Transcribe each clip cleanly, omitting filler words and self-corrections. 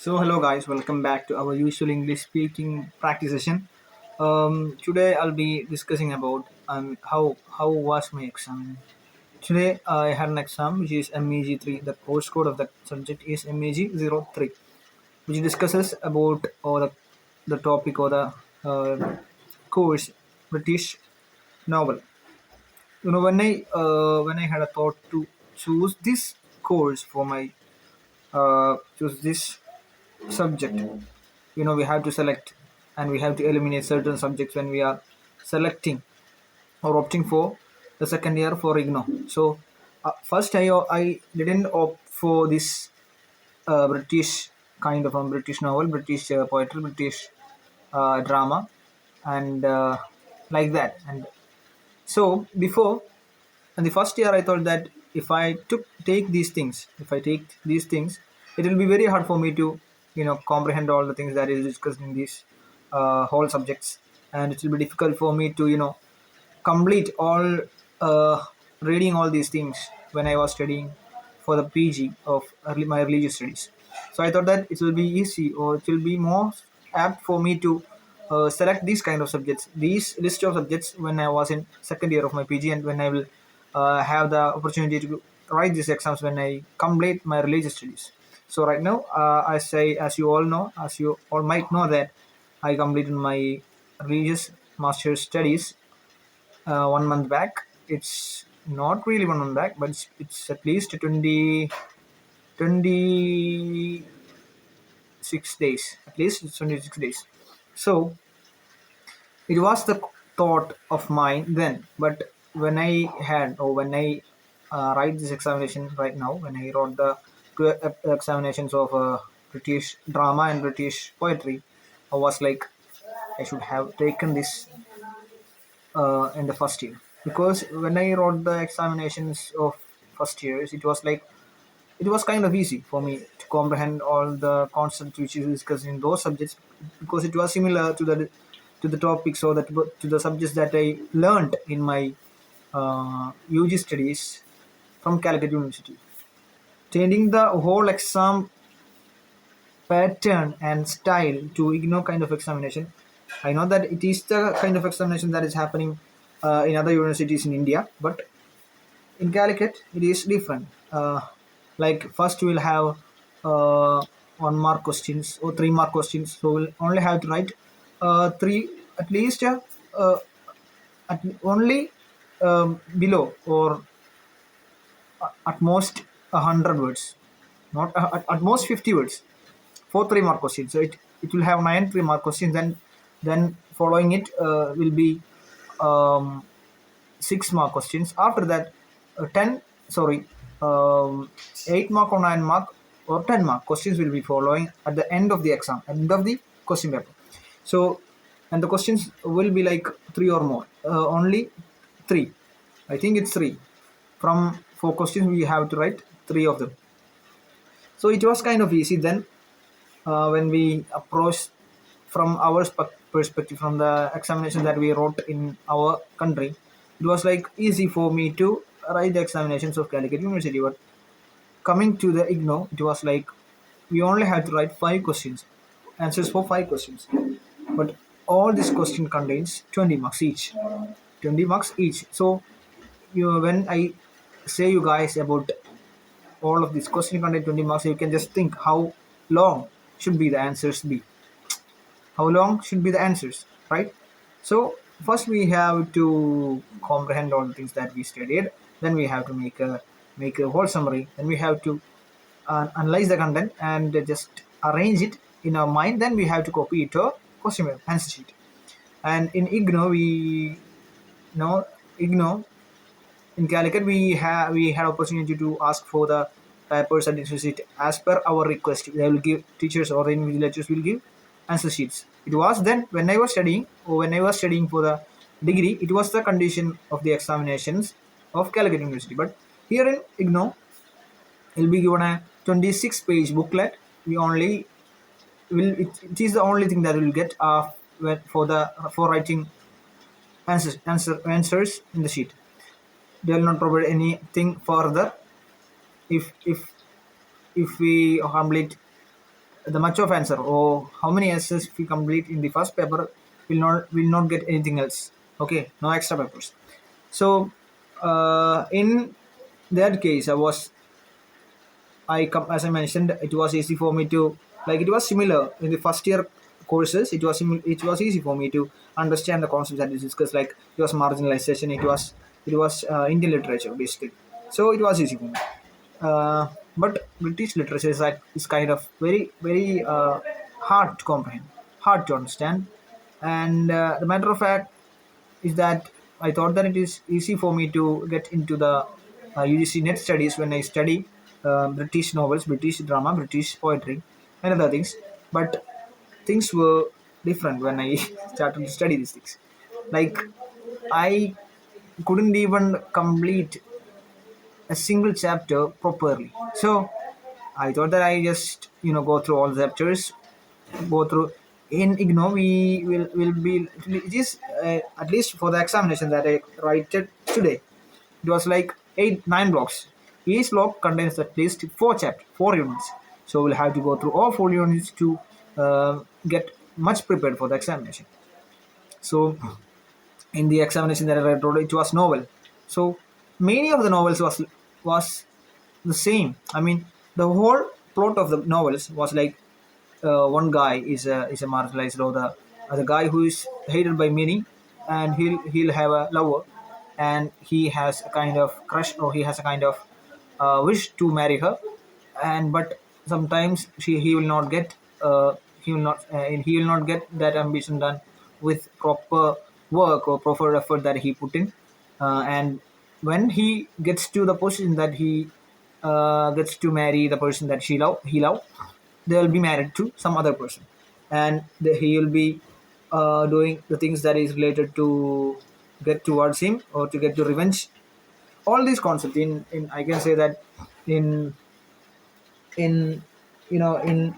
So hello guys, welcome back to our usual English speaking practice session. Today I'll be discussing about how was my exam. Today I had an exam which is MEG3. The course code of the subject is MEG03, which discusses about the topic or the course British novel. When I had a thought to choose this course for my choose this subject, we have to select and we have to eliminate certain subjects when we are selecting or opting for the second year for igno. So first I didn't opt for this British kind of a British novel, British poetry, British drama, and like that. And so before, in the first year, I thought that if I take these things, it will be very hard for me to, comprehend all the things that is discussed in these whole subjects, and it will be difficult for me to, complete all reading all these things when I was studying for the PG of my religious studies. So I thought that it will be easy or it will be more apt for me to select these kind of subjects, these list of subjects when I was in second year of my PG and when I will have the opportunity to write these exams when I complete my religious studies. So right now, as you all know, as you all might know that I completed my religious master's studies 1 month back. It's not really 1 month back, but it's at least 26 days. At least it's 26 days. So it was the thought of mine then, but when I write this examination right now, when I wrote the two examinations of British drama and British poetry, I was like, I should have taken this in the first year, because when I wrote the examinations of first years, it was kind of easy for me to comprehend all the concepts which is discussed in those subjects, because it was similar to the topics or to the subjects that I learned in my UG studies from Calicut University. Changing the whole exam pattern and style to ignore kind of examination. I know that it is the kind of examination that is happening in other universities in India, but in Calicut it is different. Like first we'll have 1 mark questions or 3 mark questions, so we'll only have to write three at least only below or at most 100 words, not at most 50 words for 3 mark questions. So it will have 9 3 mark questions. Then following it will be 6 mark questions. After that, 10 sorry, 8 mark or 9 mark or 10 mark questions will be following at the end of the exam, end of the question paper. So, and the questions will be like three or more. Only three. I think it's three. From four questions, we have to write three of them. So it was kind of easy then when we approached from our perspective, from the examination that we wrote in our country. It was like easy for me to write the examinations of Calicut University. But coming to the IGNO, it was like we only had to write 5 questions, answers for 5 questions. But all this question contains 20 marks each. 20 marks each. So when I say you guys about all of this question contain 20 marks, you can just think how long should be the answers be. How long should be the answers, right? So first we have to comprehend all the things that we studied. Then we have to make a whole summary. Then we have to analyze the content and just arrange it in our mind. Then we have to copy it to question paper, answer sheet. And in IGNO, know IGNO in Calicut, we had opportunity to ask for the papers and answer sheet as per our request. They will give teachers or the invigilators will give answer sheets. It was then when I was studying or when I was studying for the degree, it was the condition of the examinations of Calicut University. But here in IGNO, will be given a 26-page booklet. We only will it is the only thing that we will get for writing answers in the sheet. They will not provide anything further if we complete the much of answer or how many essays we complete in the first paper will not get anything else. Okay, no extra papers. So in that case, as I mentioned, it was easy for me to, like, it was similar in the first year courses. It was easy for me to understand the concepts that is discussed. Like, it was marginalization. It was Indian literature basically. So it was easy for me. But British literature is kind of very hard to comprehend, hard to understand, and the matter of fact is that I thought that it is easy for me to get into the UGC net studies when I study British novels, British drama, British poetry, and other things. But things were different when I started to study these things. Like, I couldn't even complete a single chapter properly. So I thought that I just go through all the chapters, go through. In IGNO, we will be, it is at least for the examination that I write it today. It was like 8 9 blocks. Each block contains at least 4 units. So we'll have to go through all 4 units to get much prepared for the examination. So in the examination that I wrote, it was novel. So many of the novels was the same. I mean, the whole plot of the novels was like, one guy is a marginalized, or the guy who is hated by many, and he'll have a lover, and he has a kind of crush, or he has a kind of wish to marry her, and but sometimes he will not get he will not get that ambition done with proper work or proper effort that he put in, and when he gets to the position that he gets to marry the person that he love, they will be married to some other person, and he will be doing the things that is related to get towards him or to get to revenge. All these concepts in I can say that in in in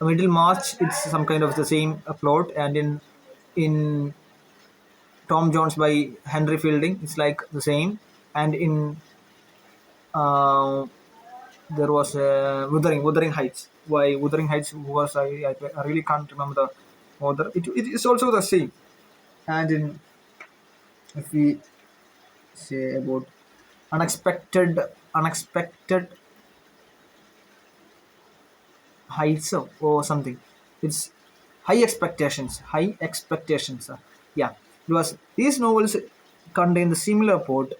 middle March, it's some kind of the same plot, and in Tom Jones by Henry Fielding, it's like the same, and in uh, there was Wuthering Heights. Why Wuthering Heights was, I really can't remember the author. It is also the same. And if we say about unexpected heights or something, it's high expectations. Yeah, because these novels contain the similar plot,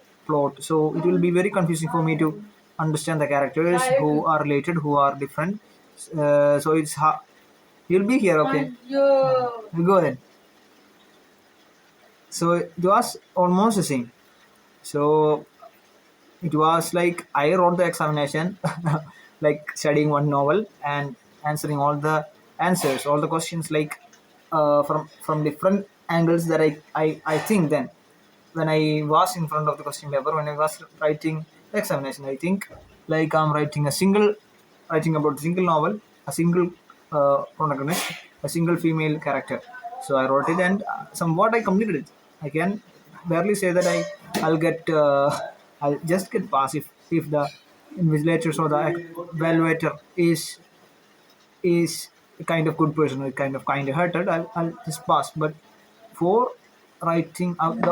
so it will be very confusing for me to understand the characters who are related, who are different. So you'll be here, okay? You go then. So it was almost the same. So it was like I wrote the examination, like studying one novel and answering all the answers, all the questions, like from different angles that I think then when I was in front of the question paper, when I was writing the examination, I think like I'm writing about a single novel, a single protagonist, a single female character. So I wrote it, and somewhat I completed it. I can barely say that I'll just get pass if the invigilators or the evaluator is a kind of good person or kind of kind hearted. I'll just pass. But for writing out the